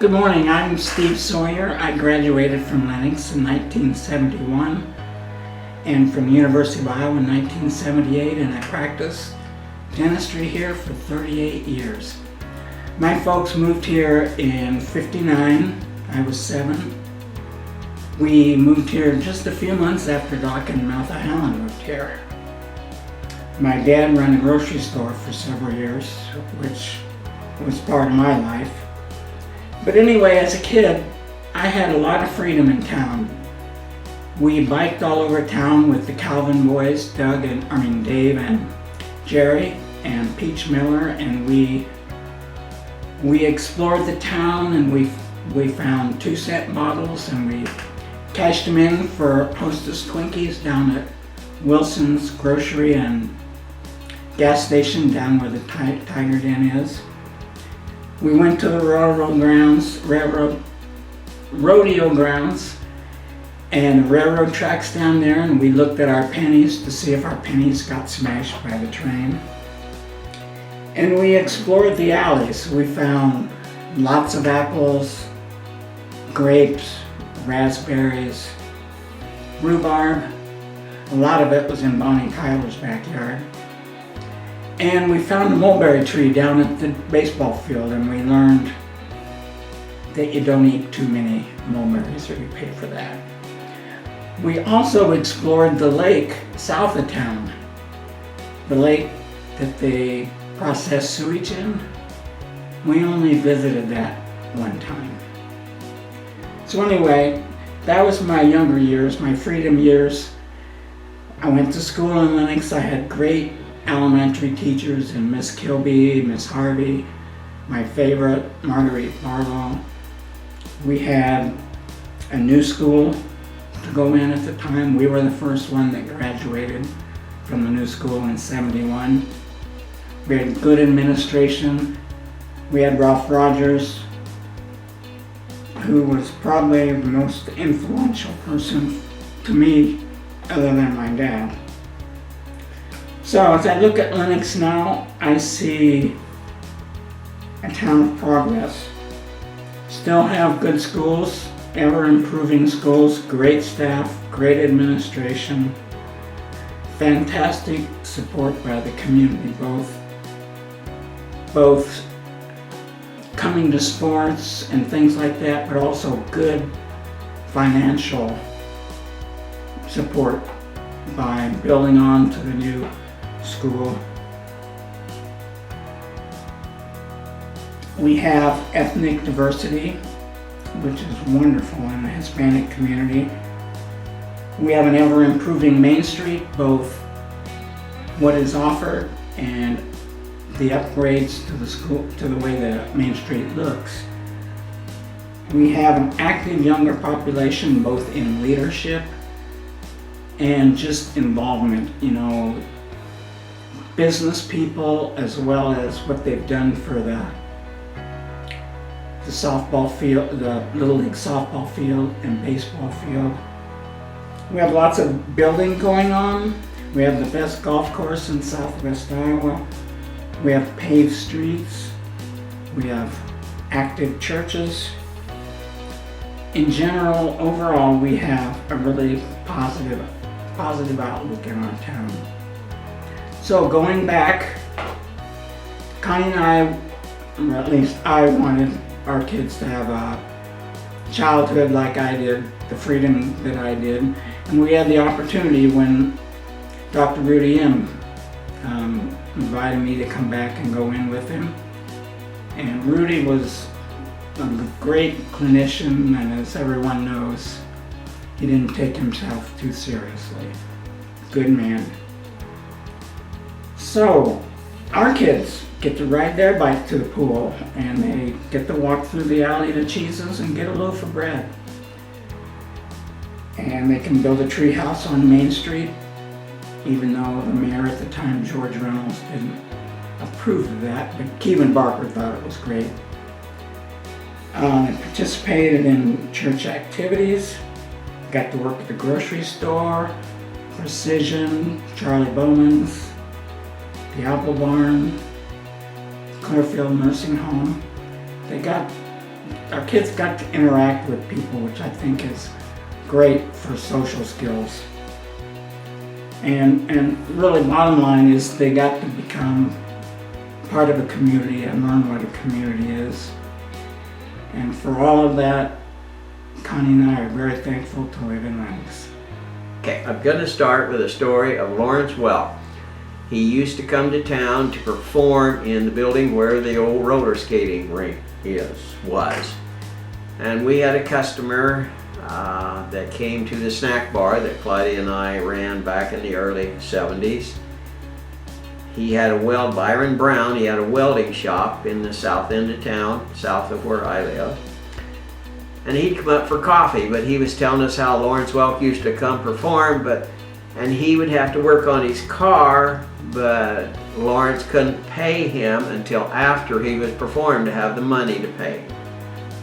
Good morning, I'm Steve Sawyer. I graduated from Lenox in 1971 and from the University of Iowa in 1978, and I practiced dentistry here for 38 years. My folks moved here in '59. I was 7. We moved here just a few months after Doc and Martha Helen moved here. My dad ran a grocery store for several years, which was part of my life. But anyway, as a kid, I had a lot of freedom in town. We biked all over town with the Calvin boys, Dave and Jerry and Peach Miller, and we explored the town, and we found 2-cent bottles, and we cashed them in for Hostess Twinkies down at Wilson's Grocery and gas station down where the Tiger Den is. We went to the rodeo grounds and the railroad tracks down there, and we looked at our pennies to see if our pennies got smashed by the train. And we explored the alleys. We found lots of apples, grapes, raspberries, rhubarb. A lot of it was in Bonnie Tyler's backyard. And we found a mulberry tree down at the baseball field, and we learned that you don't eat too many mulberries or you pay for that. We also explored the lake south of town, the lake that they process sewage in. We only visited that one time. So anyway, that was my younger years, my freedom years. I went to school in Lenox. I had great elementary teachers, and Miss Kilby, Miss Harvey, my favorite, Marguerite Barlow. We had a new school to go in at the time. We were the first one that graduated from the new school in '71. We had good administration. We had Ralph Rogers, who was probably the most influential person to me other than my dad. So as I look at Lenox now, I see a town of progress. Still have good schools, ever improving schools, great staff, great administration, fantastic support by the community, both coming to sports and things like that, but also good financial support by building on to the new school. We have ethnic diversity, which is wonderful in the Hispanic community. We have an ever-improving Main Street, both what is offered and the upgrades to the school, to the way the Main Street looks. We have an active younger population, both in leadership and just involvement, business people, as well as what they've done for the softball field, the Little League softball field and baseball field. We have lots of building going on. We have the best golf course in Southwest Iowa. We have paved streets. We have active churches. In general, overall, we have a really positive outlook in our town. So going back, Connie and I, or at least I, wanted our kids to have a childhood like I did, the freedom that I did, and we had the opportunity when Dr. Rudy M. Invited me to come back and go in with him. And Rudy was a great clinician, and as everyone knows, he didn't take himself too seriously. Good man. So, our kids get to ride their bike to the pool, and they get to walk through the alley to Cheese's and get a loaf of bread. And they can build a tree house on Main Street, even though the mayor at the time, George Reynolds, didn't approve of that, but Kevin Barker thought it was great. They participated in church activities, got to work at the grocery store, Precision, Charlie Bowman's, the Apple Barn, Clearfield Nursing Home. They got our kids got to interact with people, which I think is great for social skills. And really bottom line is they got to become part of a community and learn what a community is. And for all of that, Connie and I are very thankful to live in Lenox. Okay, I'm going to start with a story of Lawrence Welk. He used to come to town to perform in the building where the old roller skating rink was. And we had a customer that came to the snack bar that Claudia and I ran back in the early 70s. He had Byron Brown, he had a welding shop in the south end of town, south of where I live. And he'd come up for coffee, but he was telling us how Lawrence Welk used to come perform, and he would have to work on his car, but Lawrence couldn't pay him until after he was performed to have the money to pay.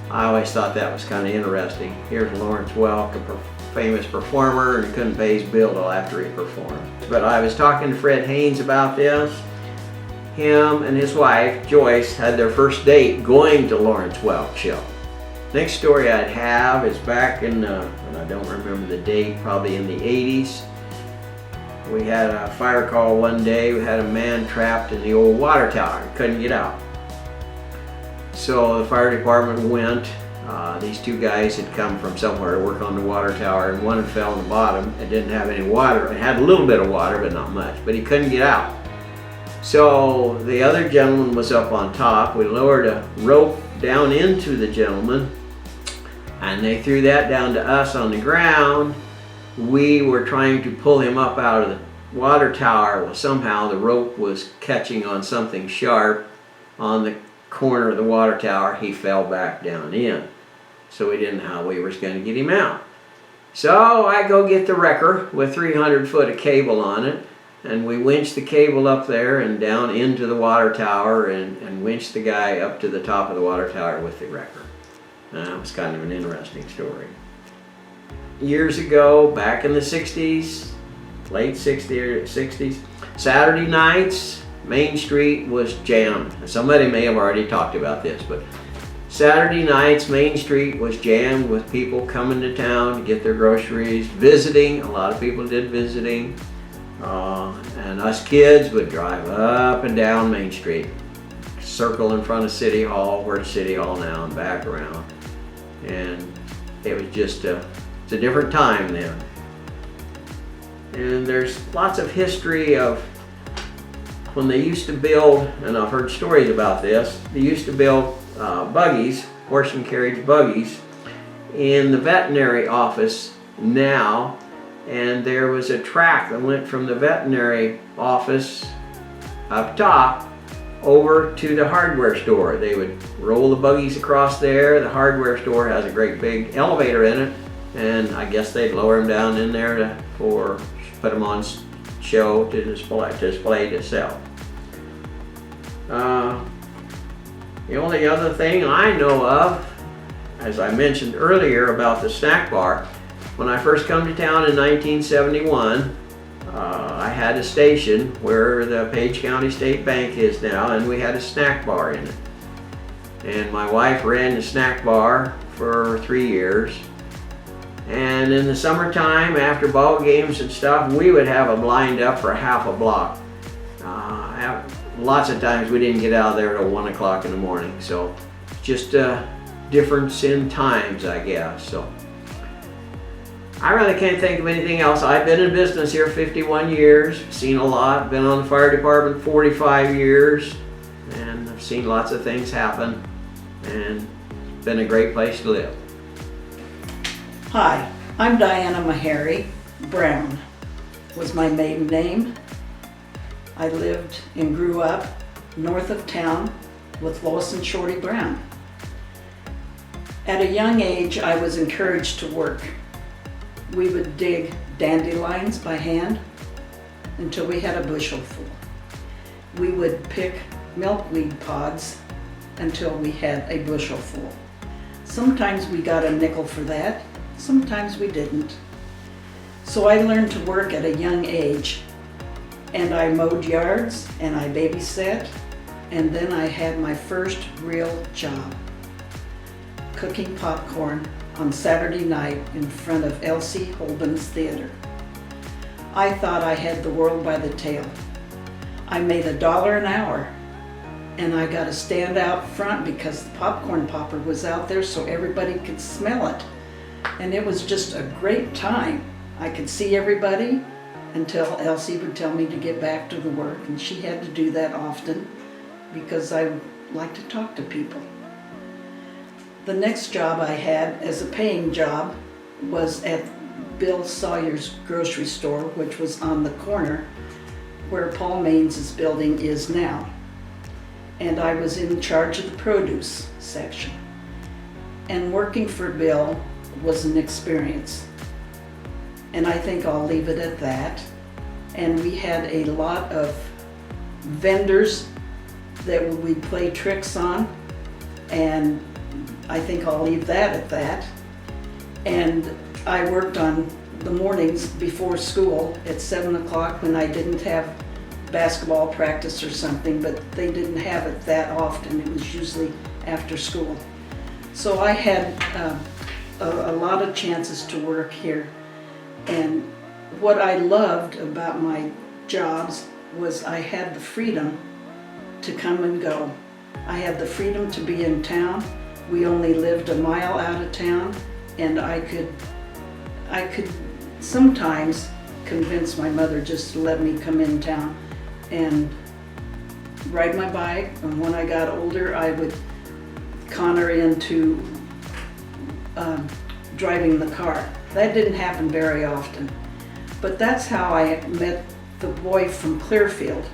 I always thought that was kind of interesting. Here's Lawrence Welk, a famous performer, and he couldn't pay his bill till after he performed. But I was talking to Fred Haynes about this. Him and his wife, Joyce, had their first date going to Lawrence Welk show. Next story I'd have is back in, and I don't remember the date, probably in the 80s. We had a fire call one day. We had a man trapped in the old water tower. He couldn't get out. So the fire department went. These two guys had come from somewhere to work on the water tower, and one had fell on the bottom and didn't have any water. It had a little bit of water, but not much. But he couldn't get out. So the other gentleman was up on top. We lowered a rope down into the gentleman, and they threw that down to us on the ground. We were trying to pull him up out of the water tower. Well, somehow the rope was catching on something sharp on the corner of the water tower. He fell back down in. So we didn't know how we were going to get him out. So I go get the wrecker with 300 foot of cable on it, and we winched the cable up there and down into the water tower, and winched the guy up to the top of the water tower with the wrecker. That was kind of an interesting story. Years ago, back in the 60s, late 60s, Saturday nights, Main Street was jammed. Somebody may have already talked about this, but Saturday nights, Main Street was jammed with people coming to town to get their groceries, visiting. A lot of people did visiting. And us kids would drive up and down Main Street, circle in front of City Hall, where's City Hall now, and back around. And it was just it's a different time then. And there's lots of history of when they used to build, and I've heard stories about this, they used to build buggies, horse and carriage buggies, in the veterinary office now, and there was a track that went from the veterinary office up top over to the hardware store. They would roll the buggies across there. The hardware store has a great big elevator in it, and I guess they'd lower them down in there put them on show to display to sell. The only other thing I know of, as I mentioned earlier about the snack bar, when I first come to town in 1971, I had a station where the Page County State Bank is now, and we had a snack bar in it. And my wife ran the snack bar for 3 years. And in the summertime, after ball games and stuff, we would have them lined up for half a block. Lots of times we didn't get out of there till 1 o'clock in the morning. So just a difference in times, I guess. So I really can't think of anything else. I've been in business here 51 years, seen a lot, been on the fire department 45 years, and I've seen lots of things happen, and it's been a great place to live. Hi, I'm Diana Meharry. Brown was my maiden name. I lived and grew up north of town with Lois and Shorty Brown. At a young age, I was encouraged to work. We would dig dandelions by hand until we had a bushel full. We would pick milkweed pods until we had a bushel full. Sometimes we got a nickel for that, sometimes we didn't. So I learned to work at a young age, and I mowed yards and I babysat, and then I had my first real job. cooking popcorn on Saturday night in front of Elsie Holden's theater. I thought I had the world by the tail. I made $1 an hour, and I got to stand out front because the popcorn popper was out there so everybody could smell it. And it was just a great time. I could see everybody until Elsie would tell me to get back to the work, and she had to do that often because I like to talk to people. The next job I had as a paying job was at Bill Sawyer's grocery store, which was on the corner where Paul Mains's building is now. And I was in charge of the produce section. And working for Bill was an experience. And I think I'll leave it at that. And we had a lot of vendors that we'd play tricks on, and I think I'll leave that at that. And I worked on the mornings before school at 7 o'clock when I didn't have basketball practice or something, but they didn't have it that often. It was usually after school. So I had a lot of chances to work here. And what I loved about my jobs was I had the freedom to come and go. I had the freedom to be in town. We only lived a mile out of town, and I could sometimes convince my mother just to let me come in town and ride my bike. And when I got older, I would con her into driving the car. That didn't happen very often, but that's how I met the boy from Clearfield.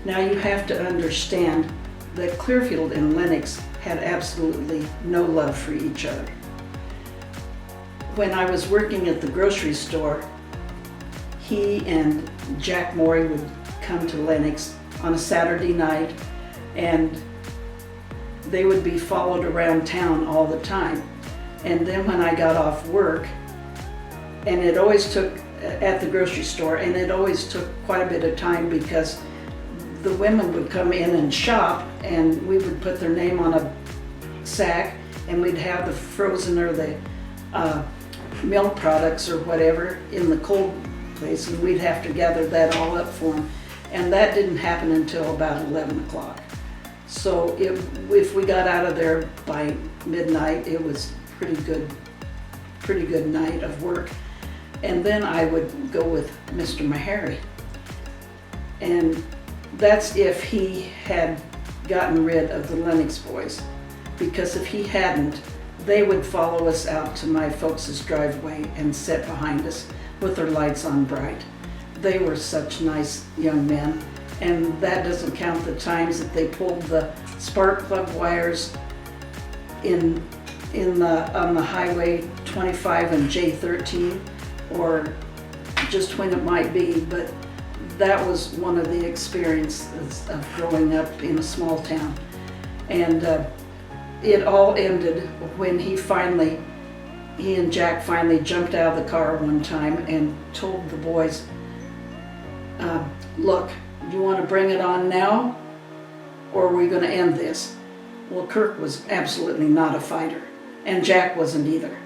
Now you have to understand that Clearfield and Lenox had absolutely no love for each other. When I was working at the grocery store, he and Jack Morey would come to Lenox on a Saturday night, and they would be followed around town all the time. And then when I got off work, and it always took at the grocery store, and it always took quite a bit of time because the women would come in and shop, and we would put their name on a sack, and we'd have the frozen or the milk products or whatever in the cold place, and we'd have to gather that all up for them. And that didn't happen until about 11 o'clock. So if we got out of there by midnight, it was pretty good night of work. And then I would go with Mr. Meharry. And that's if he had gotten rid of the Lenox boys. Because if he hadn't, they would follow us out to my folks' driveway and sit behind us with their lights on bright. They were such nice young men. And that doesn't count the times that they pulled the spark plug wires on the highway 25 and J13, or just when it might be, but that was one of the experiences of growing up in a small town. And it all ended when he and Jack finally jumped out of the car one time and told the boys, look, you want to bring it on now, or are we going to end this? Well, Kirk was absolutely not a fighter, and Jack wasn't either.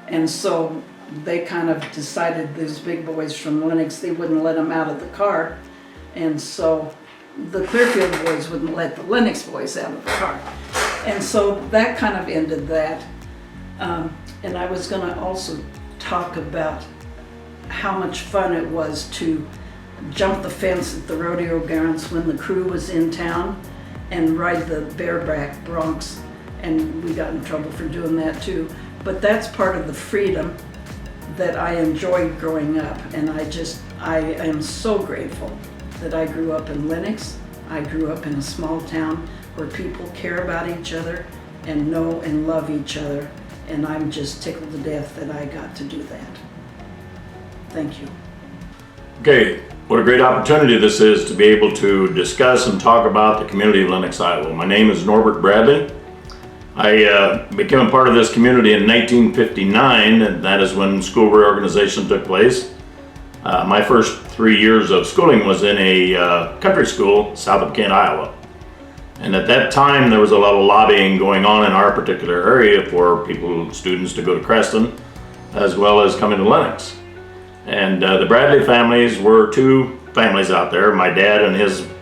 And so they kind of decided, these big boys from Lenox, they wouldn't let them out of the car. And so the Clearfield boys wouldn't let the Lenox boys out of the car. And so that kind of ended that. And I was going to also talk about how much fun it was to jump the fence at the rodeo grounds when the crew was in town and ride the bareback broncs. And we got in trouble for doing that too. But that's part of the freedom that I enjoyed growing up. And I am so grateful that I grew up in Lenox. I grew up in a small town where people care about each other and know and love each other. And I'm just tickled to death that I got to do that. Thank you. Okay, what a great opportunity this is to be able to discuss and talk about the community of Lenox, Iowa. My name is Norbert Bradley. I became a part of this community in 1959, and that is when school reorganization took place. My first 3 years of schooling was in a country school south of Kent, Iowa. And at that time, there was a lot of lobbying going on in our particular area for students to go to Creston, as well as coming to Lenox. And the Bradley families were two families out there. My dad and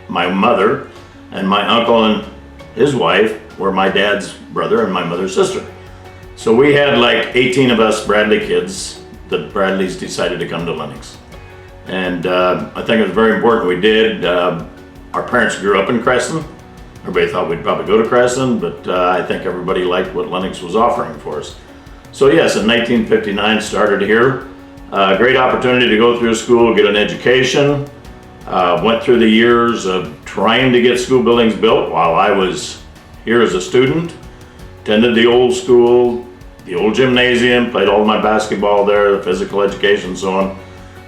my mother, and my uncle and his wife were my dad's brother and my mother's sister. So we had like 18 of us Bradley kids. The Bradleys decided to come to Lenox. And I think it was very important we did. Our parents grew up in Creston. Everybody thought we'd probably go to Creston, but I think everybody liked what Lenox was offering for us. So yes, in 1959 started here. Great opportunity to go through school, get an education. Went through the years of trying to get school buildings built while I was here as a student. Attended the old school, the old gymnasium, played all my basketball there, the physical education and so on.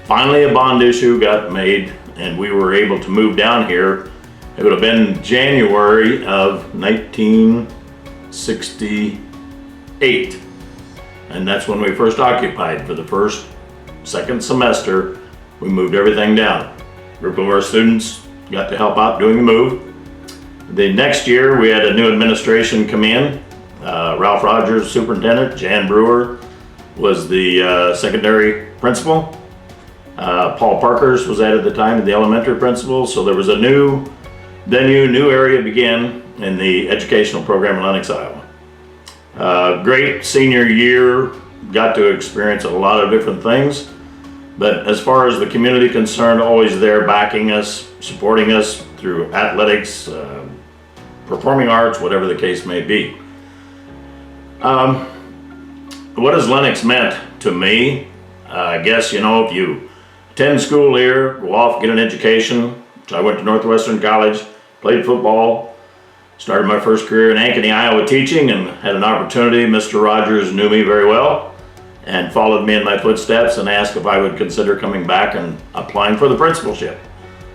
Finally a bond issue got made and we were able to move down here. It would have been January of 1968. And that's when we first occupied. For the second semester, we moved everything down. A group of our students got to help out doing the move. The next year, we had a new administration come in. Ralph Rogers, superintendent. Jan Brewer was the secondary principal. Paul Parkhurst was at the time the elementary principal. So there was a new area began in the educational program in Lenox, Iowa. Great senior year, got to experience a lot of different things. But as far as the community concerned, always there backing us, supporting us through athletics, performing arts, whatever the case may be. What has Lenox meant to me? I guess, if you attend school here, go off, get an education. So I went to Northwestern College, played football, started my first career in Ankeny, Iowa teaching, and had an opportunity. Mr. Rogers knew me very well and followed me in my footsteps and asked if I would consider coming back and applying for the principalship.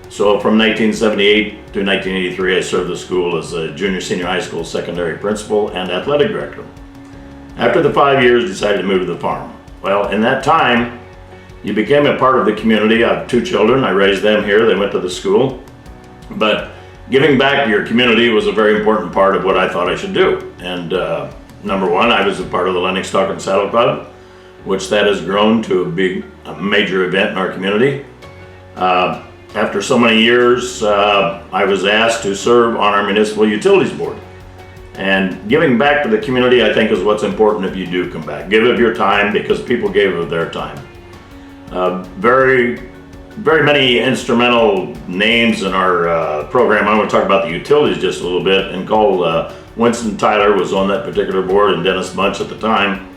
So from 1978 to 1983, I served the school as a junior senior high school secondary principal and athletic director. After the 5 years, decided to move to the farm. Well, in that time, you became a part of the community. I have 2 children. I raised them here. They went to the school. But giving back to your community was a very important part of what I thought I should do. And number one, I was a part of the Lenox Stock and Saddle Club, which that has grown to a major event in our community. After so many years, I was asked to serve on our municipal utilities board. And giving back to the community, I think, is what's important if you do come back. Give of your time, because people gave of their time. Very many instrumental names in our program. I want to talk about the utilities just a little bit, and call Winston Tyler was on that particular board, and Dennis Bunch at the time.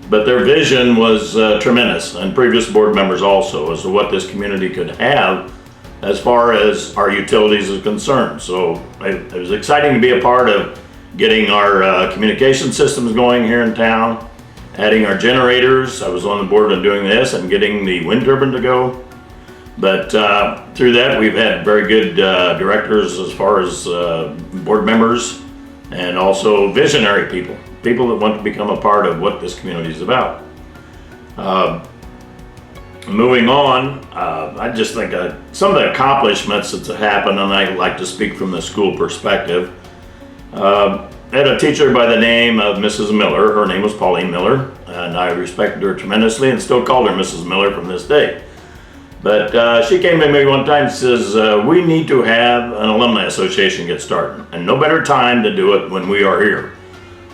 But their vision was tremendous, and previous board members also, as to what this community could have as far as our utilities is concerned. So it was exciting to be a part of getting our communication systems going here in town, adding our generators. I was on the board and doing this, and getting the wind turbine to go. But through that, we've had very good directors as far as board members, and also visionary people that want to become a part of what this community is about. Moving on, I just think some of the accomplishments that have happened, and I like to speak from the school perspective. I had a teacher by the name of Mrs. Miller. Her name was Pauline Miller, and I respected her tremendously and still called her Mrs. Miller from this day. But she came to me one time and says, we need to have an alumni association get started, and no better time to do it when we are here.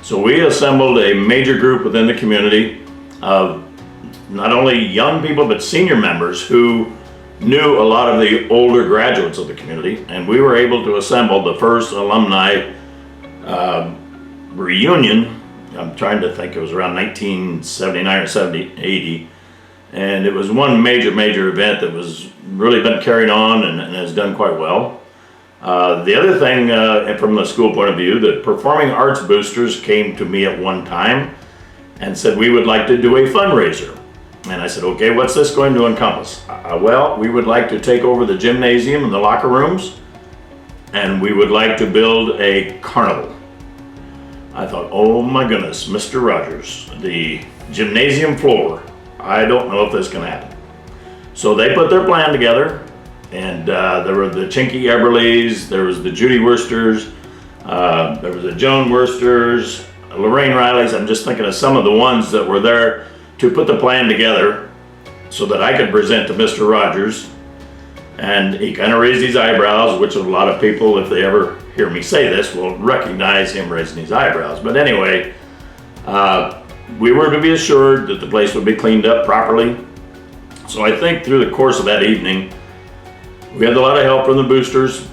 So we assembled a major group within the community of not only young people, but senior members who knew a lot of the older graduates of the community, and we were able to assemble the first alumni reunion. I'm trying to think, it was around 1979 or 80. And it was one major event that was really been carried on and has done quite well. The other thing, from the school point of view, the performing arts boosters came to me at one time and said, we would like to do a fundraiser. And I said, okay, what's this going to encompass? Well, we would like to take over the gymnasium and the locker rooms, and we would like to build a carnival. I thought, oh my goodness, Mr. Rogers, the gymnasium floor, I don't know if this can happen. So they put their plan together, and there were the Chinky Eberlys, there was the Judy Worcesters, There was a Joan Worster's, Lorraine Riley's. I'm just thinking of some of the ones that were there to put the plan together so that I could present to Mr. Rogers. And he kind of raised his eyebrows, which a lot of people, if they ever hear me say this, will recognize him raising his eyebrows. But anyway, we were to be assured that the place would be cleaned up properly. So I think through the course of that evening, we had a lot of help from the boosters,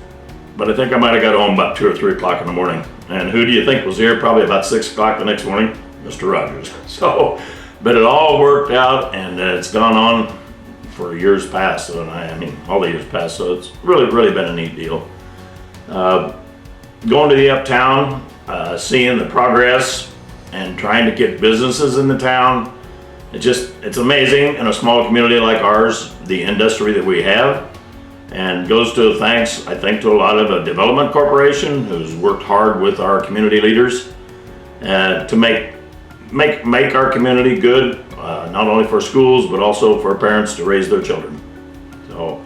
but I think I might have got home about 2 or 3 o'clock in the morning. And who do you think was here probably about 6 o'clock the next morning? Mr. Rogers. So, but it all worked out, and it's gone on for years past. So, I mean, all the years past. So it's really been a neat deal. Going to the uptown, seeing the progress and trying to get businesses in the town. It's amazing in a small community like ours, the industry that we have. And goes to thanks, I think, to a lot of a development corporation who's worked hard with our community leaders to make our community good, not only for schools, but also for parents to raise their children. So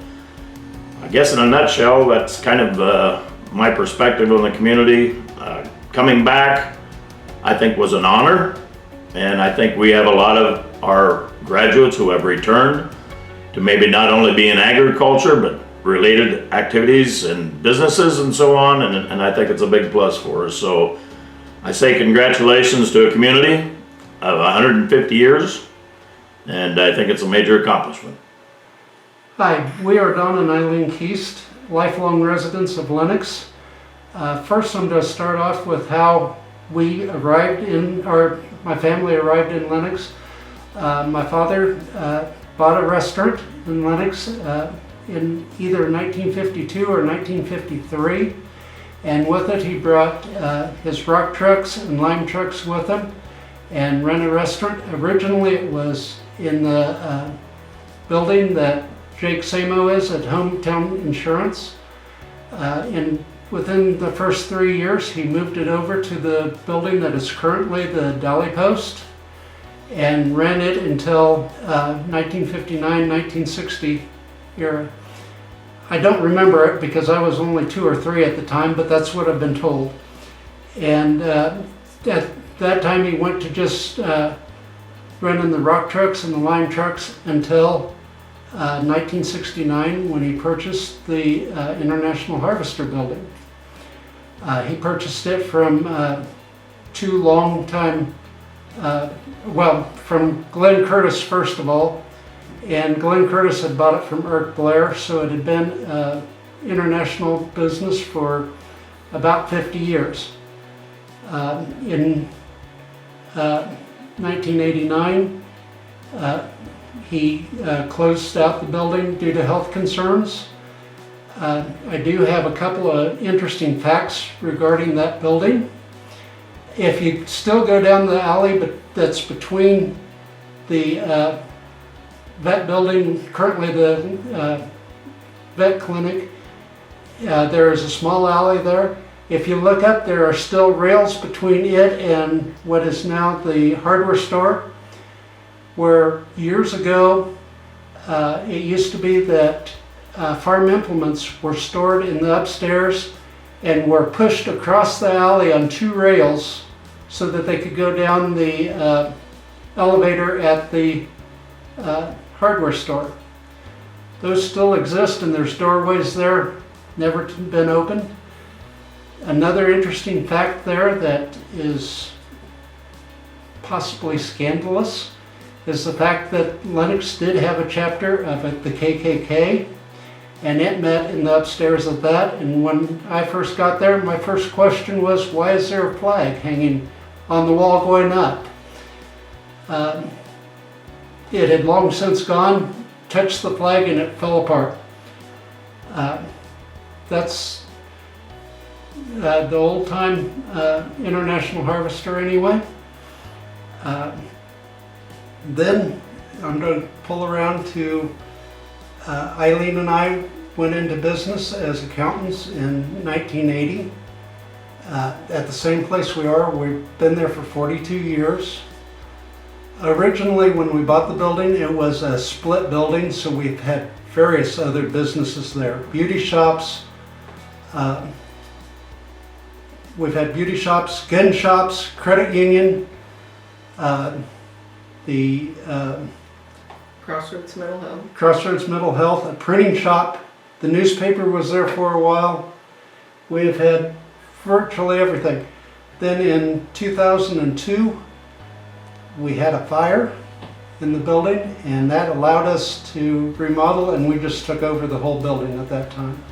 I guess in a nutshell, that's kind of my perspective on the community. Coming back, I think, was an honor. And I think we have a lot of our graduates who have returned to maybe not only be in agriculture, but related activities and businesses and so on, and I think it's a big plus for us. So I say congratulations to a community of 150 years, and I think it's a major accomplishment. Hi, we are Don and Eileen Keast, lifelong residents of Lenox. First, I'm going to start off with how we arrived my family arrived in Lenox. My father bought a restaurant in Lenox in either 1952 or 1953, and with it he brought his rock trucks and lime trucks with him and ran a restaurant. Originally it was in the building that Jake Samo is at Hometown Insurance. Within the first 3 years he moved it over to the building that is currently the Dally Post and ran it until 1959-1960 era. I don't remember it because I was only 2 or 3 at the time, but that's what I've been told. And at that time he went to just running the rock trucks and the lime trucks until 1969 when he purchased the International Harvester building. He purchased it from 2 long-time, from Glenn Curtis first of all. And Glenn Curtis had bought it from Eric Blair, so it had been international business for about 50 years. In 1989, he closed out the building due to health concerns. I do have a couple of interesting facts regarding that building. If you still go down the alley that's between the vet building, currently the vet clinic, there is a small alley there. If you look up, there are still rails between it and what is now the hardware store, where years ago it used to be that farm implements were stored in the upstairs and were pushed across the alley on 2 rails so that they could go down the elevator at the hardware store. Those still exist and there's doorways there, never been opened. Another interesting fact there that is possibly scandalous is the fact that Lenox did have a chapter of the KKK, and it met in the upstairs of that. And when I first got there, my first question was, why is there a flag hanging on the wall going up? It had long since gone, touched the flag, and it fell apart. That's the old-time International Harvester anyway. Then I'm going to pull around to Eileen and I went into business as accountants in 1980 at the same place we are. We've been there for 42 years. Originally, when we bought the building, it was a split building, so we've had various other businesses there. Beauty shops, We've had beauty shops, gun shops, credit union, the Crossroads Mental Health. Crossroads Mental Health, a printing shop. The newspaper was there for a while. We have had virtually everything. Then in 2002, we had a fire in the building, and that allowed us to remodel, and we just took over the whole building at that time.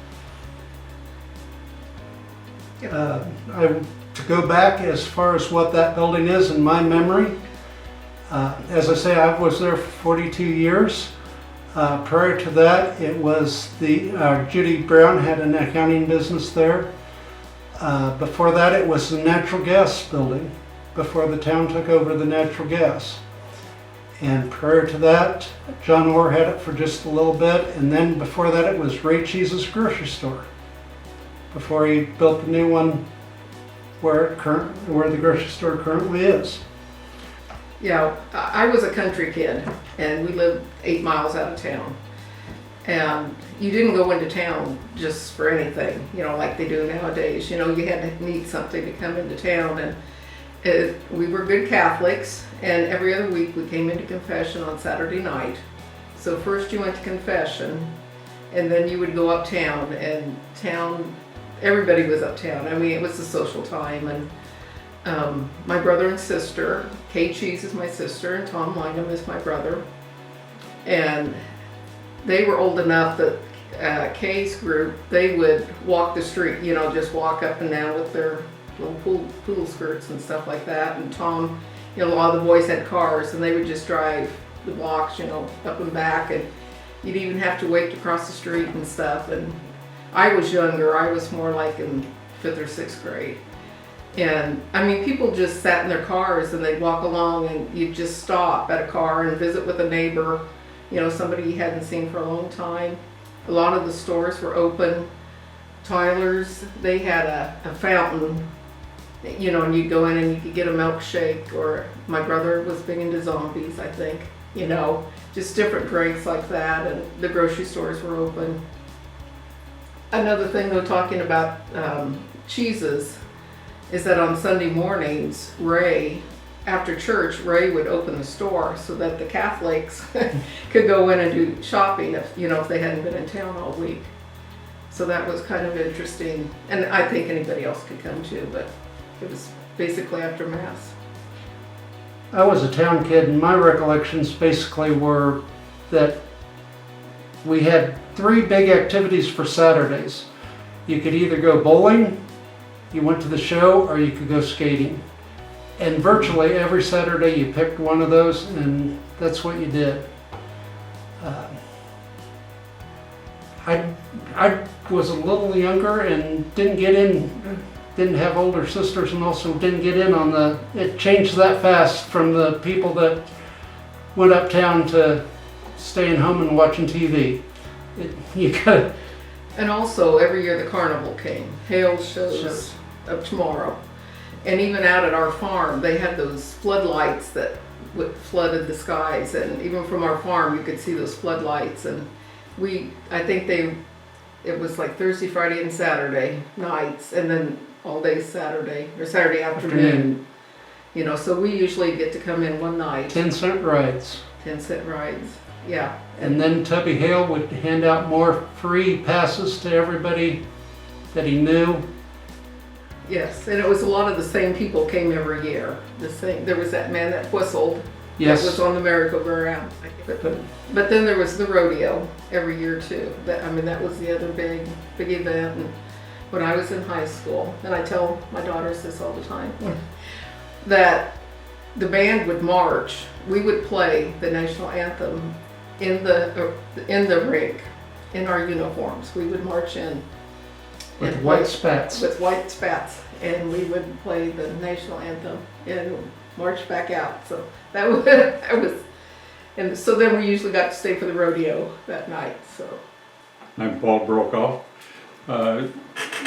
To go back as far as what that building is in my memory, as I say, I was there for 42 years. Prior to that, it was Judy Brown had an accounting business there. Before that, it was the natural gas building, before the town took over the natural gas. And prior to that, John Orr had it for just a little bit, and then before that it was Ray Cheese's grocery store, before he built the new one where the grocery store currently is. Yeah, I was a country kid, and we lived 8 miles out of town. And you didn't go into town just for anything, you know, like they do nowadays. You know, you had to need something to come into town, and we were good Catholics, and every other week we came into confession on Saturday night. So first you went to confession, and then you would go uptown, and everybody was uptown. I mean, it was a social time, and my brother and sister, Kay Cheese is my sister, and Tom Wyndham is my brother, and they were old enough that Kay's group, they would walk the street, you know, just walk up and down with their little poodle skirts and stuff like that. And Tom, you know, a lot of the boys had cars, and they would just drive the blocks, you know, up and back, and you'd even have to wait to cross the street and stuff. And I was younger, I was more like in 5th or 6th grade. And I mean, people just sat in their cars and they'd walk along, and you'd just stop at a car and visit with a neighbor, you know, somebody you hadn't seen for a long time. A lot of the stores were open. Tyler's, they had a fountain, you know, and you'd go in and you could get a milkshake, or my brother was big into zombies, I think, you know, just different drinks like that, and the grocery stores were open. Another thing though, talking about cheeses, is that on Sunday mornings, after church, Ray would open the store so that the Catholics could go in and do shopping if they hadn't been in town all week. So that was kind of interesting. And I think anybody else could come too, but it was basically after Mass. I was a town kid, and my recollections basically were that we had 3 big activities for Saturdays. You could either go bowling, you went to the show, or you could go skating. And virtually every Saturday you picked one of those, and that's what you did. I was a little younger and didn't have older sisters, and also didn't get in on it changed that fast from the people that went uptown to staying home and watching TV. And also every year the carnival came, Hale shows of tomorrow. And even out at our farm, they had those floodlights that flooded the skies, and even from our farm you could see those floodlights. And I think it was like Thursday, Friday, and Saturday nights, and then all day Saturday, or Saturday afternoon. You know, so we usually get to come in one night. 10-cent rides. 10-cent rides, yeah. And then Tubby Hale would hand out more free passes to everybody that he knew. Yes, and it was a lot of the same people came every year. There was that man that whistled. Yes. That was on the merry-go-round. But then there was the rodeo every year too. That was the other big event. And when I was in high school, and I tell my daughters this all the time, that the band would march. We would play the national anthem in the rink, in our uniforms. We would march in. With white spats. With white spats, and we would play the national anthem and march back out. So that was, and so then we usually got to stay for the rodeo that night. So I'm Paul Brokaw, born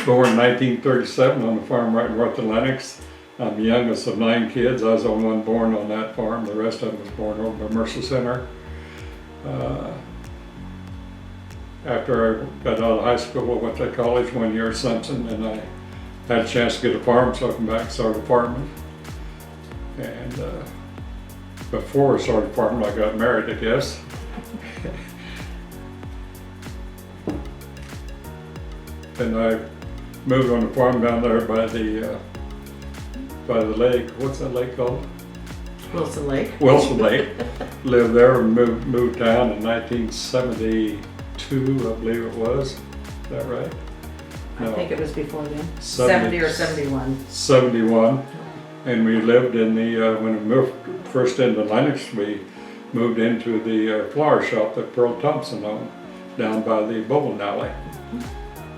in 1937 on a farm right north of Lenox. I'm the youngest of 9 kids. I was the only one born on that farm. The rest of them was born over by Mercer Center. After I got out of high school, I went to college 1 year at Simpson, and I had a chance to get a farm, so I come back and started farming. And before I started farming, I got married, I guess. And I moved on the farm down there by the lake. What's that lake called? Wilson Lake. Wilson Lake. Lived there and moved down in 1972, I believe it was. Is that right? I think it was before then. 70 70 or 71. 71. And we lived in the, when we moved first into Lenox, we moved into the flower shop that Pearl Thompson owned down by the bowling alley.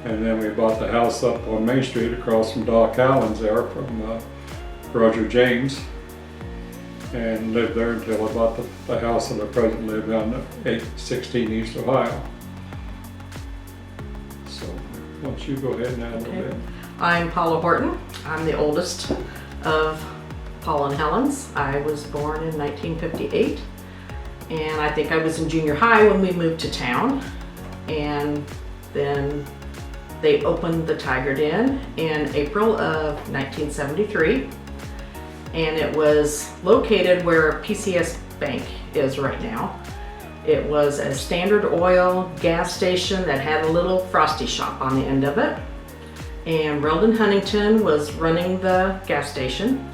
And then we bought the house up on Main Street across from Doc Allen's there from Roger James. And lived there until I bought the house that I presently live on 816 East Ohio. So, why don't you go ahead now a little bit. I'm Paula Horton. I'm the oldest of Paul and Helen's. I was born in 1958, and I think I was in junior high when we moved to town. And then they opened the Tiger Den in April of 1973. And it was located where PCS Bank is right now. It was a Standard Oil gas station that had a little Frosty shop on the end of it. And Reldon Huntington was running the gas station.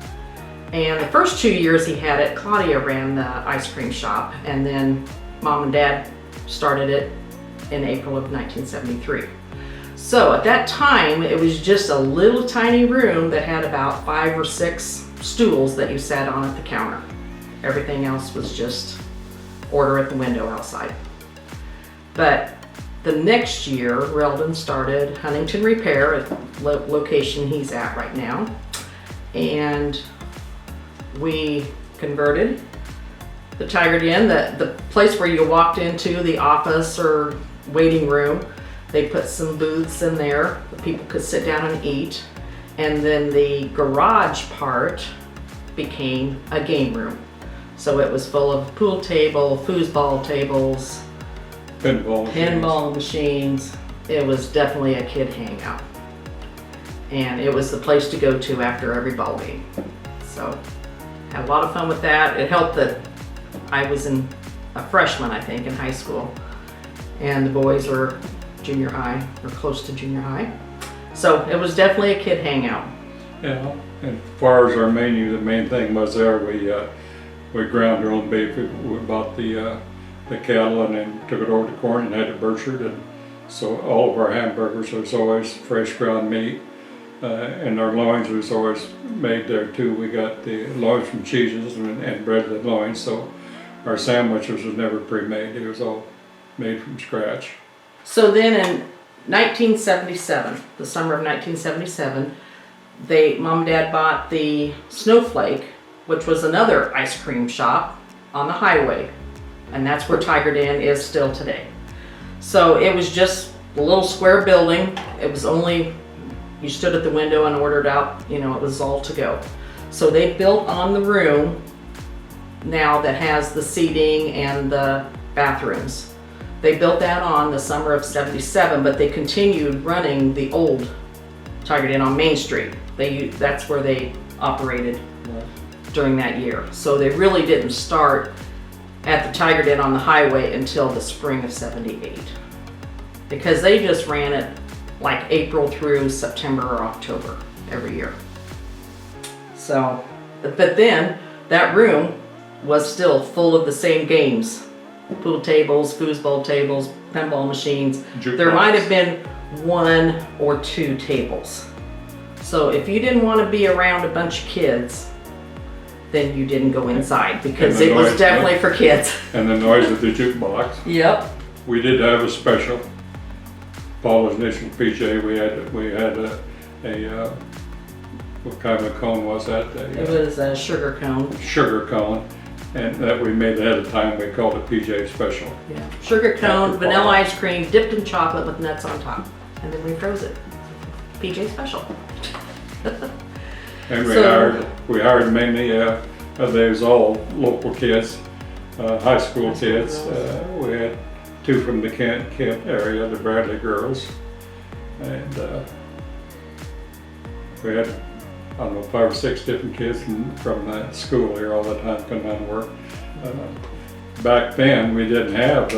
And the first 2 years he had it, Claudia ran the ice cream shop, and then Mom and Dad started it in April of 1973. So at that time, it was just a little tiny room that had about 5 or 6 stools that you sat on at the counter. Everything else was just order at the window outside. But the next year, Reldon started Huntington Repair at the location he's at right now. And we converted the Tiger Den, the place where you walked into the office or waiting room. They put some booths in there that people could sit down and eat. And then the garage part became a game room. So it was full of pool table, foosball tables, pinball machines. It was definitely a kid hangout. And it was the place to go to after every ball game. So had a lot of fun with that. It helped that I was a freshman, I think, in high school. And the boys were junior high, or close to junior high. So it was definitely a kid hangout. Yeah, and as far as our menu, the main thing was there, we ground our own beef. We bought the cattle and then took it over to corn and had it butchered. And so all of our hamburgers was always fresh ground meat. And our loins was always made there too. We got the loins from cheeses and breaded loins. So our sandwiches was never pre-made. It was all made from scratch. So then in 1977, the summer of 1977, Mom and Dad bought the Snowflake, which was another ice cream shop on the highway. And that's where Tiger Den is still today. So it was just a little square building. It was only, you stood at the window and ordered out, it was all to go. So they built on the room now that has the seating and the bathrooms. They built that on the summer of 77, but they continued running the old Tiger Den on Main Street. That's where they operated during that year. So they really didn't start at the Tiger Den on the highway until the spring of 78. Because they just ran it like April through September or October every year. So, but then that room was still full of the same games. Pool tables, foosball tables, pinball machines. Jukebox. There might have been 1 or 2 tables. So if you didn't want to be around a bunch of kids, then you didn't go inside because it was definitely for kids. And the noise of the jukebox. Yep. We did have a special. Paula's initial PJ. We had a what kind of a cone was that? It was a sugar cone. Sugar cone. And that we made ahead of time, we called it PJ Special. Yeah. Sugar cone, vanilla ice cream, dipped in chocolate with nuts on top. And then we froze it. PJ Special. And we hired mainly, they was all local kids, high school kids. We had 2 from the Kent area, the Bradley girls. And We had, I don't know, 5 or 6 different kids from that school here all the time coming down to work. Back then, we didn't have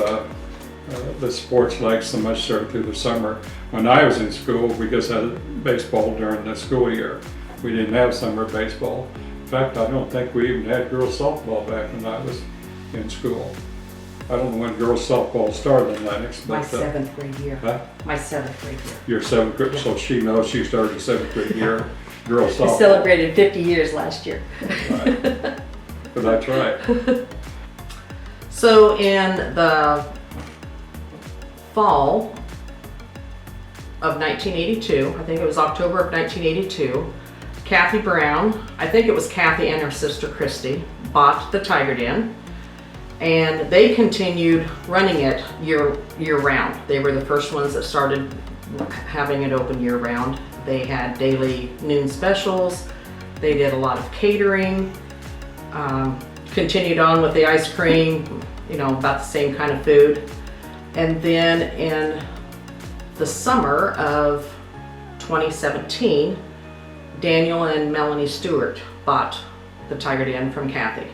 the sports leagues so much sort of through the summer. When I was in school, we just had baseball during the school year. We didn't have summer baseball. In fact, I don't think we even had girls softball back when I was in school. I don't know when girls softball started in Lenox, but My 7th grade year. huh? My 7th grade year. Your 7th grade, so she knows she started 7th grade year, girls We softball. celebrated 50 years last year. Right. But that's right. So in the fall of 1982, I think it was October of 1982, Kathy Brown, I think it was Kathy and her sister Christy, bought the Tiger Den, and they continued running it year round. They were the first ones that started having it open year round. They had daily noon specials. They did a lot of catering, continued on with the ice cream, you know, about the same kind of food. And then in the summer of 2017, Daniel and Melanie Stewart bought the Tiger Den from Kathy.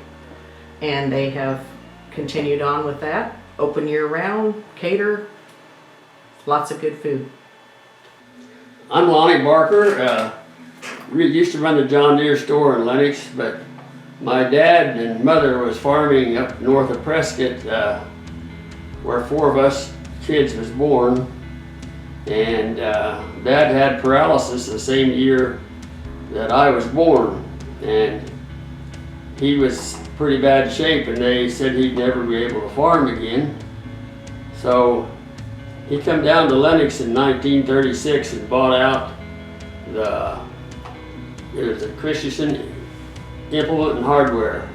And they have continued on with that, open year round, cater, lots of good food. I'm Lonnie Barker. Used to run the John Deere store in Lenox, but my dad and mother was farming up north of Prescott, where 4 of us kids was born. And Dad had paralysis the same year that I was born, and he was pretty bad shape, and they said he'd never be able to farm again. So he come down to Lenox in 1936 and bought out it was a Christensen Implement and Hardware,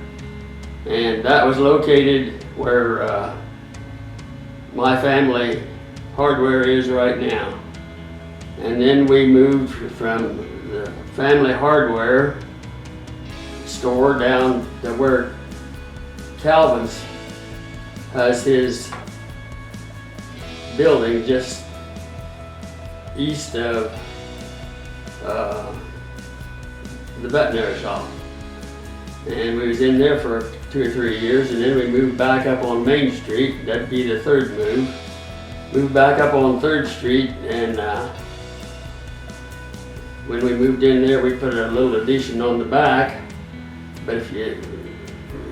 and that was located where my family hardware is right now. And then we moved from the family hardware store down to where Calvin's has his building just east of the veterinary shop. And we was in there for 2 or 3 years, and then we moved back up on Main Street. That'd be the 3rd move. Moved back up on 3rd Street, and when we moved in there, we put a little addition on the back. But if you,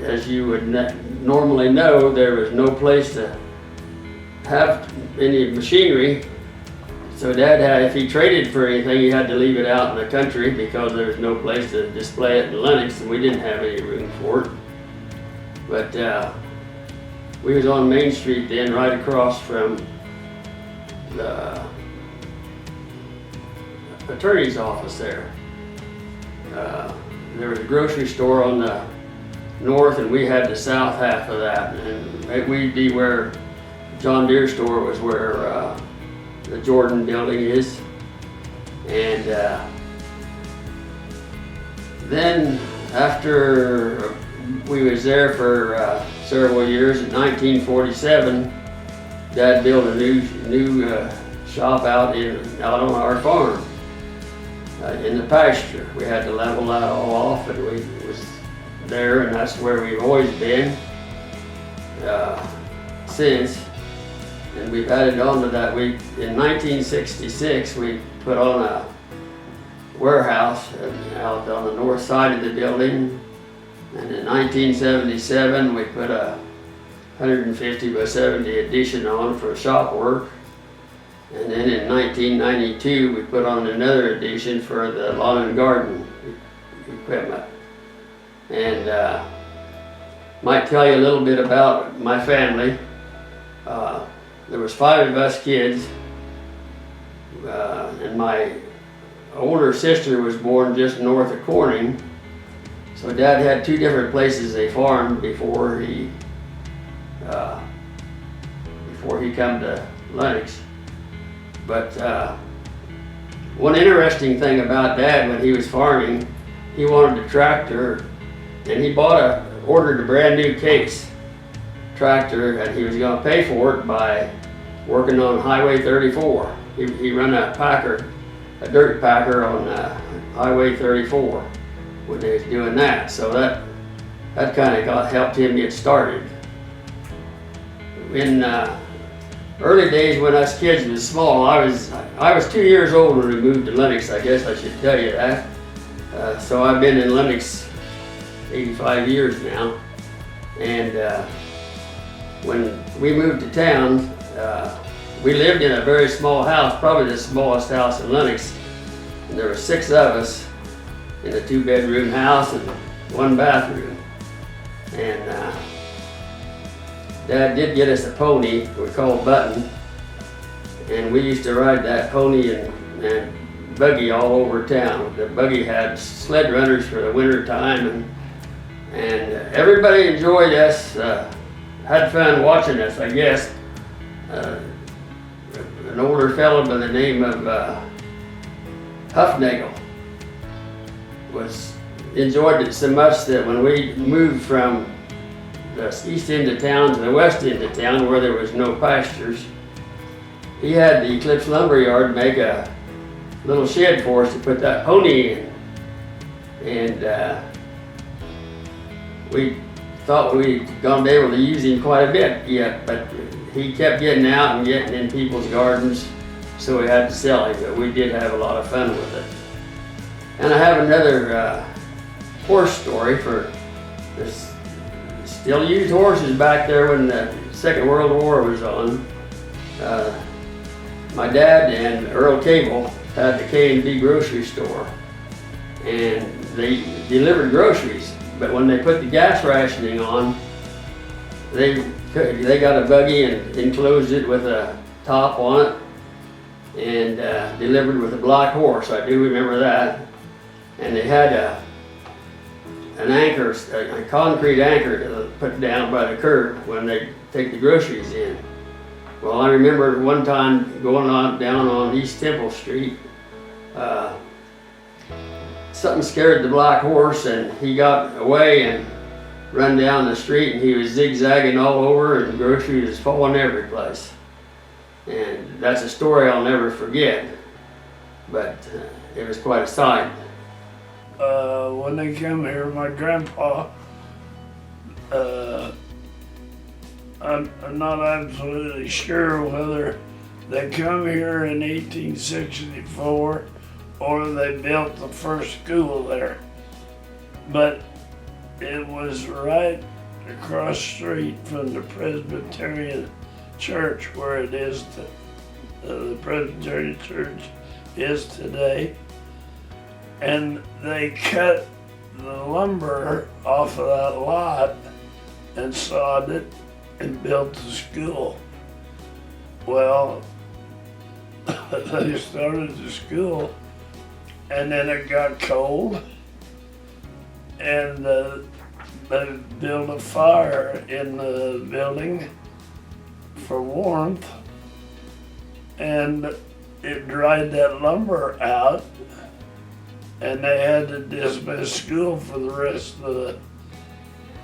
as you would normally know, there was no place to have any machinery. So Dad had, if he traded for anything, he had to leave it out in the country because there was no place to display it in Lenox, and we didn't have any room for it. But we was on Main Street then, right across from the attorney's office there. There was a grocery store on the north, and we had the south half of that, and we'd be where John Deere store was, where the Jordan building is. And then after we was there for several years, in 1947, Dad built a new shop out on our farm in the pasture. We had to level that all off, and we was there, and that's where we've always been since. And we've added on to that. In 1966, we put on a warehouse out on the north side of the building. And in 1977, we put a 150 by 70 addition on for shop work. And then in 1992, we put on another addition for the lawn and garden equipment. And might tell you a little bit about my family. There was 5 of us kids, and my older sister was born just north of Corning. So Dad had 2 different places they farmed before he come to Lenox. But one interesting thing about Dad, when he was farming, he wanted a tractor, and he ordered a brand new case tractor, and he was going to pay for it by working on Highway 34. He run a Packer a dirt packer on Highway 34 when they was doing that. So that kind of helped him get started. In early days when us kids was small, I was 2 years old when we moved to Lenox. I guess I should tell you that. So I've been in Lenox 85 years now, and when we moved to town, we lived in a very small house, probably the smallest house in Lenox, and there were 6 of us in a 2-bedroom house and 1 bathroom. And Dad did get us a pony we called Button, and we used to ride that pony and buggy all over town. The buggy had sled runners for the winter time, and everybody enjoyed us, had fun watching us, I guess. An older fellow by the name of Huffnagel enjoyed it so much that when we moved from the east end of town to the west end of town where there was no pastures, he had the Eclipse Lumber Yard make a little shed for us to put that pony in. And we thought we'd gonna be able to use him quite a bit yet, but he kept getting out and getting in people's gardens, so we had to sell him, but we did have a lot of fun with it. And I have another horse story for this. Still used horses back there when the Second World War was on. My dad and Earl Cable had the K&B grocery store, and they delivered groceries. But when they put the gas rationing on, they got a buggy and enclosed it with a top on it, and delivered with a black horse. I do remember that. And they had an anchor, a concrete anchor to put down by the curb when they take the groceries in. Well, I remember one time going on down on East Temple Street, something scared the black horse and he got away and run down the street, and he was zigzagging all over and groceries was falling every place. And that's a story I'll never forget, but it was quite a sight. When they come here, my grandpa, I'm not absolutely sure whether they come here in 1864 or they built the first school there. But it was right across the street from the Presbyterian Church where it is, the Presbyterian Church is today. And they cut the lumber off of that lot and sawed it and built the school. Well, they started the school, and then it got cold, and they built a fire in the building for warmth, and it dried that lumber out, and they had to dismiss school for the rest of the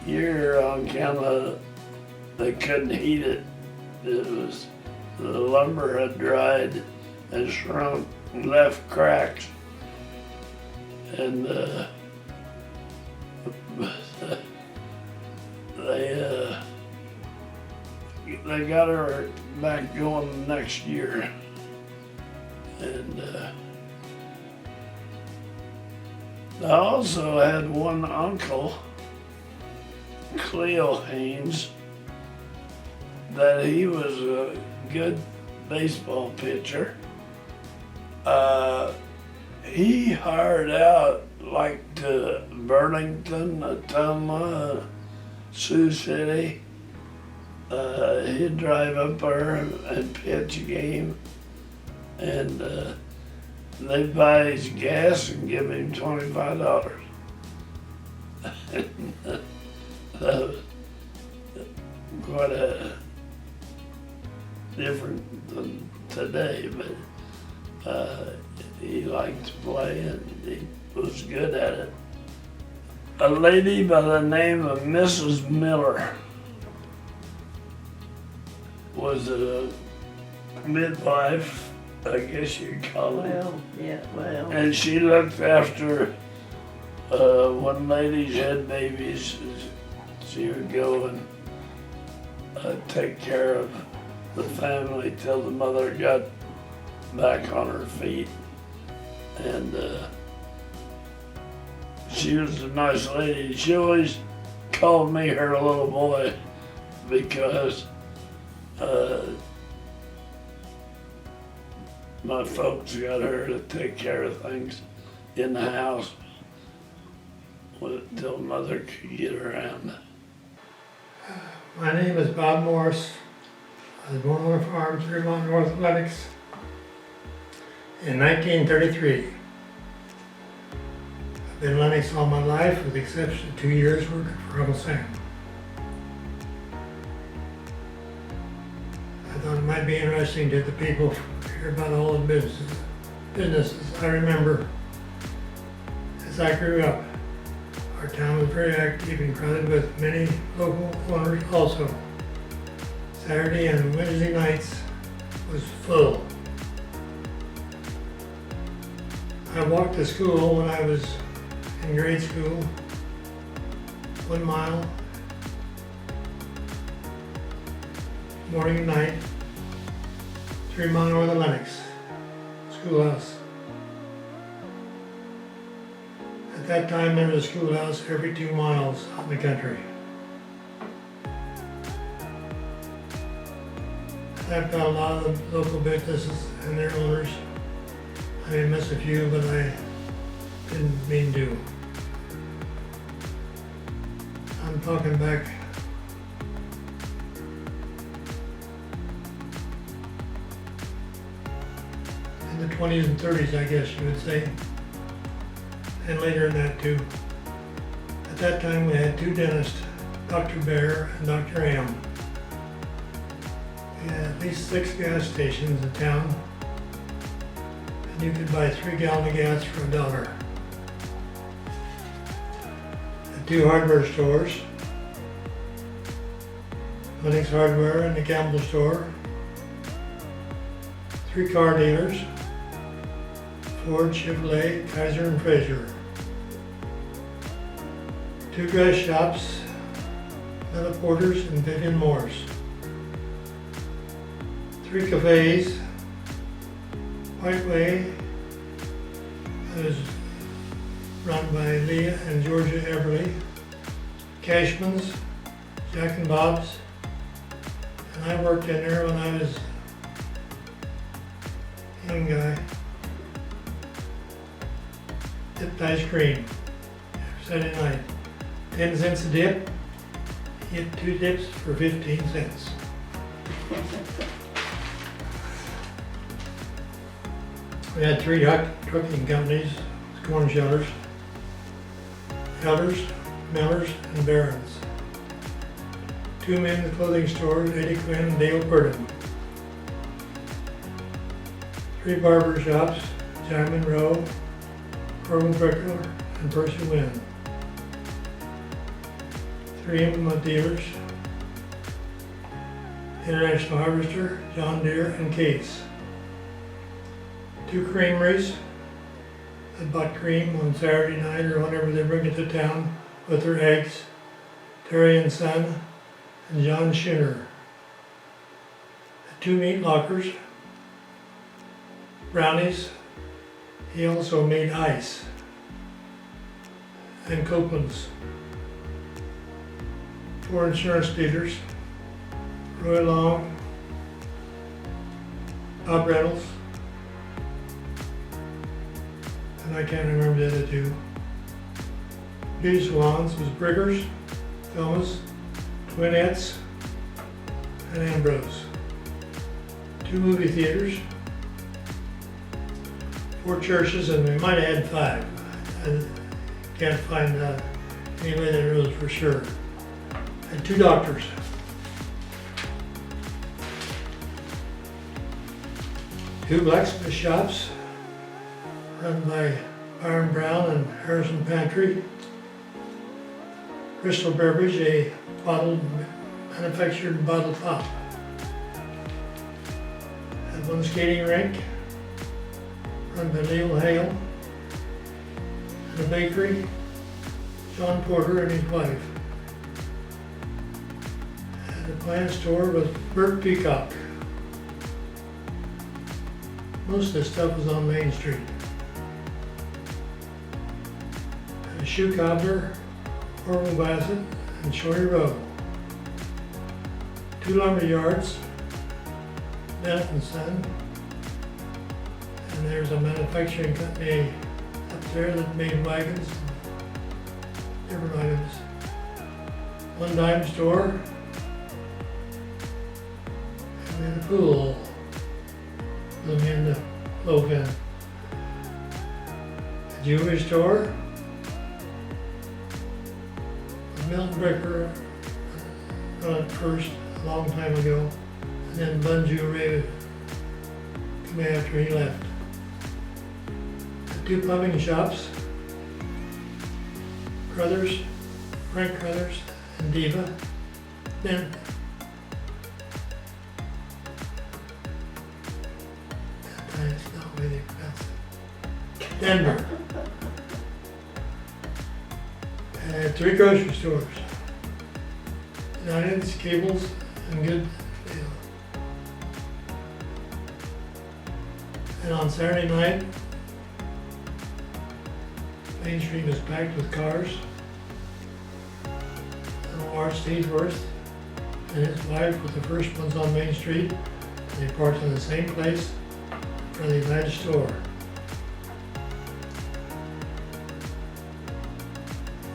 year on account of they couldn't heat it. The lumber had dried and shrunk and left cracks. And they got her back going the next year. And I also had one uncle, Cleo Haynes, that he was a good baseball pitcher. He hired out like to Burlington, Ottumwa, Sioux City. He'd drive up there and pitch a game, and they'd buy his gas and give him $25. That was quite a different than today, but he liked to play and he was good at it. A lady by the name of Mrs. Miller was a midwife I guess you'd call it. Well, yeah, well. And she looked after when ladies had babies. She would go and take care of the family till the mother got back on her feet. And she was a nice lady. She always called me her little boy because my folks got her to take care of things in the house till mother could get around. My name is Bob Morris. I was born on a farm 3 miles north of Lenox in 1933. I've been in Lenox all my life with the exception of 2 years working for Uncle Sam. I thought it might be interesting to the people to hear about all the businesses I remember as I grew up. Our town was very active and crowded with many local owners also. Saturday and Wednesday nights was full. I walked to school when I was in grade school, 1 mile, morning and night, 3 miles north of Lenox, schoolhouse. At that time, there was a schoolhouse every 2 miles out in the country. I've got a lot of the local businesses and their owners. I may miss a few, but I didn't mean to. I'm talking back in the 20s and 30s, I guess you would say. And later than that too. At that time we had 2 dentists, Dr. Bear and Dr. Am. We had at least 6 gas stations in town, and you could buy 3 gallons of gas for $1. The 2 hardware stores, Lenox Hardware and the Campbell store, 3 car dealers, Ford, Chevrolet, Kaiser, and Fraser. 2 dress shops, Meta Porters and Vivian Moore's. 3 cafes, White Way, that was run by Leah and Georgia Everly, Cashman's, Jack and Bob's, and I worked in there when I was a young guy. Dipped ice cream, Saturday night. 10 cents a dip, you get 2 dips for 15 cents. We had 3 trucking companies, corn shelters, Elders, Millers, and Barons. 2 men's clothing stores, Eddie Quinn and Dale Purdon. 3 barber shops, John Monroe, Corbin Brickler, and Percy Wynn. 3 implement dealers, International Harvester, John Deere, and Case. 2 creameries that bought cream on Saturday night or whenever they bring it to town with their eggs, Terry and Son, and John Schooner. 2 meat lockers, Brownies. He also made ice, and Copeland's. 4 insurance dealers, Roy Long, Bob Reynolds, and I can't remember the other 2. Beauty salons was Briggers, Thomas, Twinettes, and Ambrose. 2 movie theaters, 4 churches, and we might have had 5. I can't find anybody that knows for sure. And 2 doctors. 2 blacksmith shops run by Byron Brown and Harrison Pantry. Crystal Beverage, a manufactured bottled pop. And 1 skating rink, run by Leo Hale. And a bakery, John Porter and his wife. And the plant store was Bert Peacock. Most of the stuff was on Main Street. And a shoe cobbler, Orville Bassett, and Shorty Rowe. 2 lumber yards, Bennett and Son. And there's a manufacturing company up there that made wagons, and different items. 1 dime store, and then a pool for the men to loaf in. A jewelry store, a milk bricker first, a long time ago, and then Bun Jewelry came after he left. 2 plumbing shops, Crothers, Frank Crothers, and Diva. Then that time it's not really expensive. Denver. And 3 grocery stores. United's, Cables, and Good Deal. And on Saturday night, Main Street was packed with cars. And Art Steedsworth and his wife were the first ones on Main Street. They parked in the same place for the United store.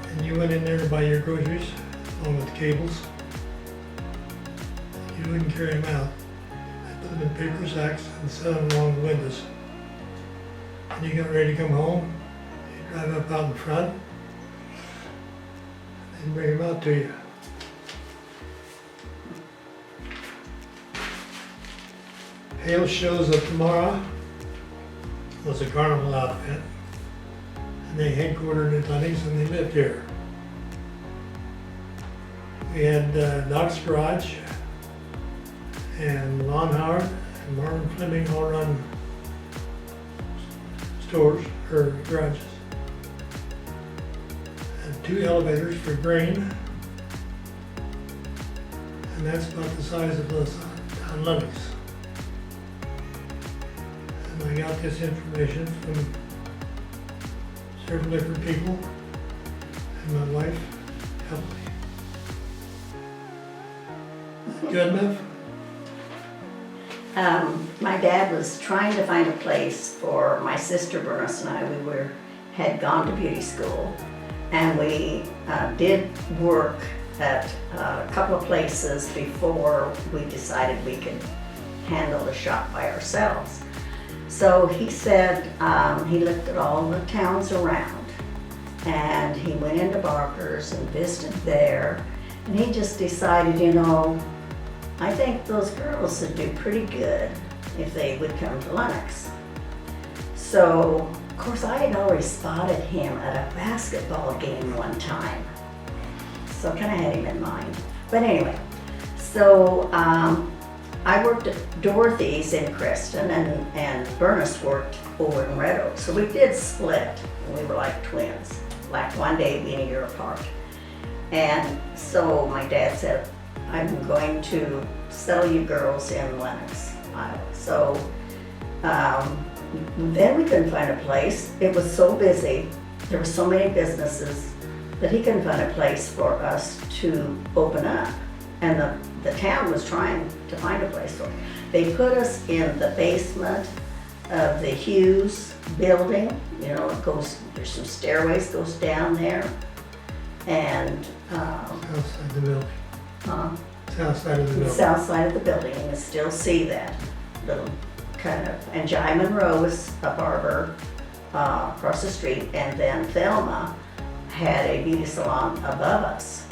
And you went in there to buy your groceries along with Cables. You wouldn't carry them out. I put them in paper sacks and set them along the windows. And you got ready to come home, you drive up out in front and bring them out to you. Hale shows up tomorrow. Was a carnival outfit. And they headquartered at Lennox and they lived here. We had Doc's Garage and Lon Howard and Marvin Fleming all run stores or garages. And 2 elevators for grain. And that's about the size of the town Lennox. And I got this information from several different people, and my wife helped me. Good enough? My dad was trying to find a place for my sister Bernice and I. We had gone to beauty school, and we did work at a couple of places before we decided we could handle the shop by ourselves. So he said he looked at all the towns around, and he went into Barker's and visited there, and he just decided, you know, I think those girls would do pretty good if they would come to Lenox. So, of course, I had already spotted him at a basketball game one time, so I kind of had him in mind. But anyway, so I worked at Dorothy's in Creston, and Bernice worked over in Red Oak. So we did split. We were like twins, like one day being a year apart. And so my dad said, I'm going to settle you girls in Lenox, Iowa. So then we couldn't find a place. It was so busy. There were so many businesses that he couldn't find a place for us to open up. And the town was trying to find a place for it. They put us in the basement of the Hughes building. You know, it goes, there's some stairways, goes down there. And Outside the building. South side of the building. South side of the building, and you still see that little kind of, and Jai Monroe was a barber across the street, and then Thelma had a beauty salon above us.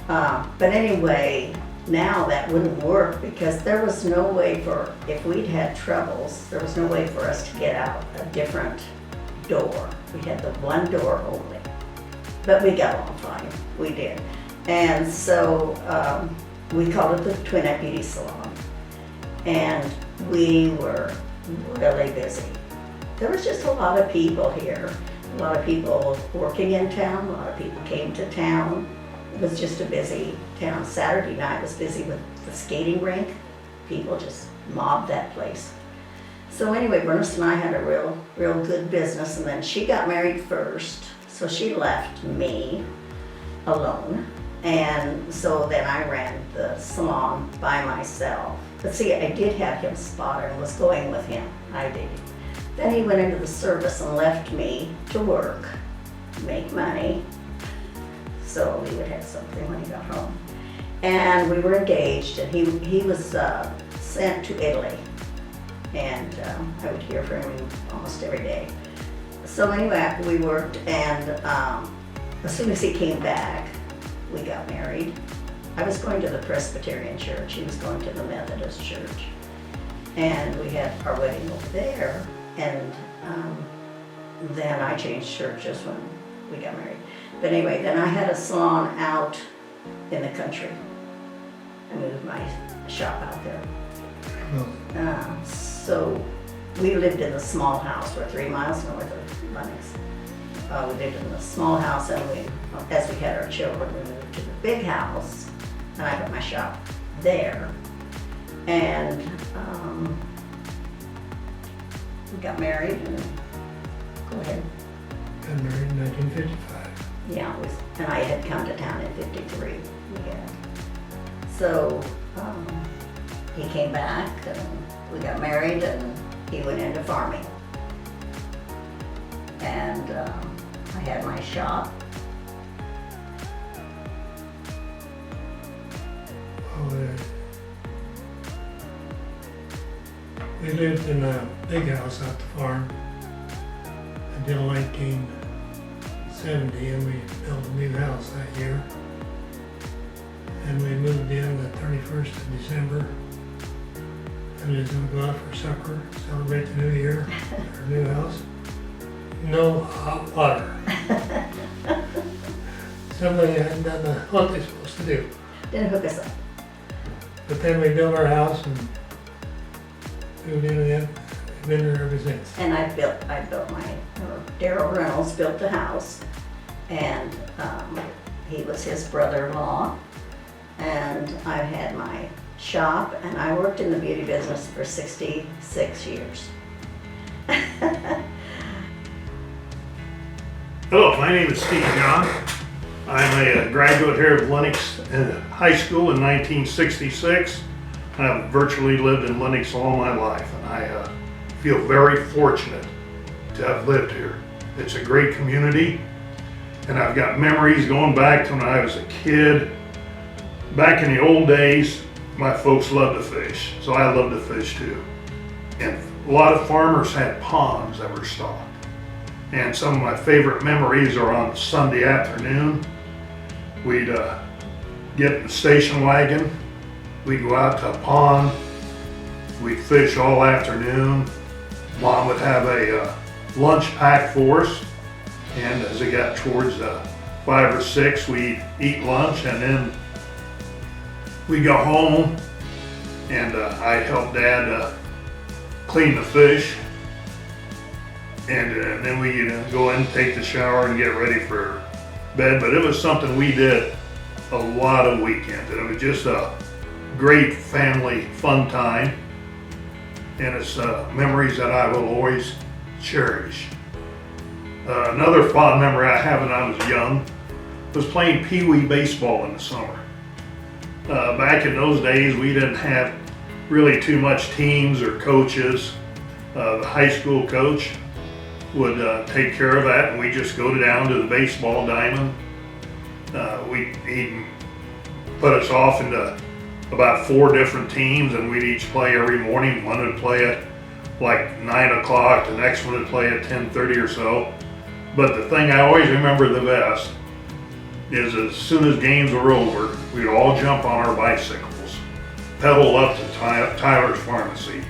But anyway, now that wouldn't work because there was no way for, if we'd had troubles, there was no way for us to get out a different door. We had the one door only. But we got along fine, we did. And so we called it the Twin Neck Beauty Salon. And we were really busy. there was just a lot of people here. A lot of people working in town, a lot of people came to town. It was just a busy town. Saturday night was busy with the skating rink. People just mobbed that place. So anyway, Bernice and I had a real good business, and then she got married first, so she left me alone. And so then I ran the salon by myself. But see, I did have him spotted and was going with him. I did. Then he went into the service and left me to work, make money, so we would have something when he got home. And we were engaged, and he was sent to Italy. And I would hear from him almost every day. So anyway, we worked, and as soon as he came back, we got married. I was going to the Presbyterian church, he was going to the Methodist church. And we had our wedding over there, and then I changed churches when we got married. But anyway, then I had a salon out in the country. I moved my shop out there. So we lived in the small house. We're 3 miles north of Lenox. We lived in the small house, and as we had our children, we moved to the big house, and I put my shop there. And we got married, and go ahead. Got married in 1955. Yeah, and I had come to town in 53. Yeah. So he came back, and we got married, and he went into farming. And I had my shop. We lived in a big house out the farm until 1970, and we built a new house that year. And we moved in the 31st of December. And we was gonna go out for supper, celebrate the new year, our new house. No hot water. Somebody hadn't done what they're supposed to do. Didn't hook us up. But then we built our house and moved in and we've been there ever since. And I built Darryl Reynolds built the house, and he was his brother-in-law. And I've had my shop, and I worked in the beauty business for 66 years. Hello, my name is Steve John. I'm a graduate here of Lenox High School in 1966. I've virtually lived in Lenox all my life, and I feel very fortunate to have lived here. It's a great community, and I've got memories going back to when I was a kid. Back in the old days, my folks loved to fish, so I love to fish too. And a lot of farmers had ponds that were stocked. And some of my favorite memories are on Sunday afternoon. We'd get in the station wagon, we'd go out to a pond, we'd fish all afternoon. Mom would have a lunch packed for us, and as it got towards 5 or 6, we'd eat lunch, and then we'd go home, and I'd help Dad clean the fish. And then we go in, take the shower, and get ready for bed. But it was something we did a lot of weekends, and it was just a great family fun time. And it's memories that I will always cherish. Another fond memory I have when I was young was playing pee-wee baseball in the summer. Back in those days, we didn't have really too much teams or coaches. The high school coach would take care of that, and we just go down to the baseball diamond. He'd put us off into about 4 different teams, and we'd each play every morning. One would play at like 9 o'clock, the next one would play at 10:30 or so. But the thing I always remember the best is as soon as games were over, we'd all jump on our bicycles, pedal up to Tyler's Pharmacy,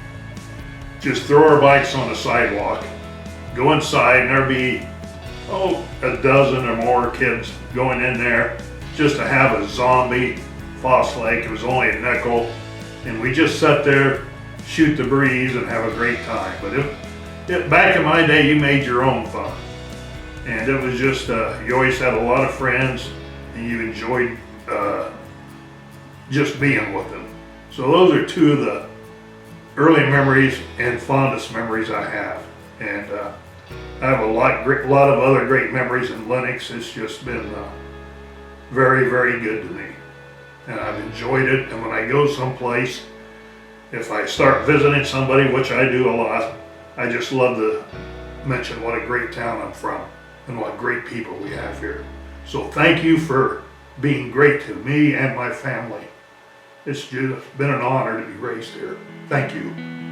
just throw our bikes on the sidewalk, go inside, and there'd be, a dozen or more kids going in there just to have a zombie Phos-Lake. It was only a nickel, and we just sat there, shoot the breeze, and have a great time. But back in my day, you made your own fun. And it was just, you always had a lot of friends and you enjoyed just being with them. So those are two of the early memories and fondest memories I have. And I have a lot of other great memories in Lenox. It's just been very, very good to me. And I've enjoyed it. And when I go someplace, if I start visiting somebody, which I do a lot, I just love to mention what a great town I'm from and what great people we have here. So thank you for being great to me and my family. It's just been an honor to be raised here. Thank you.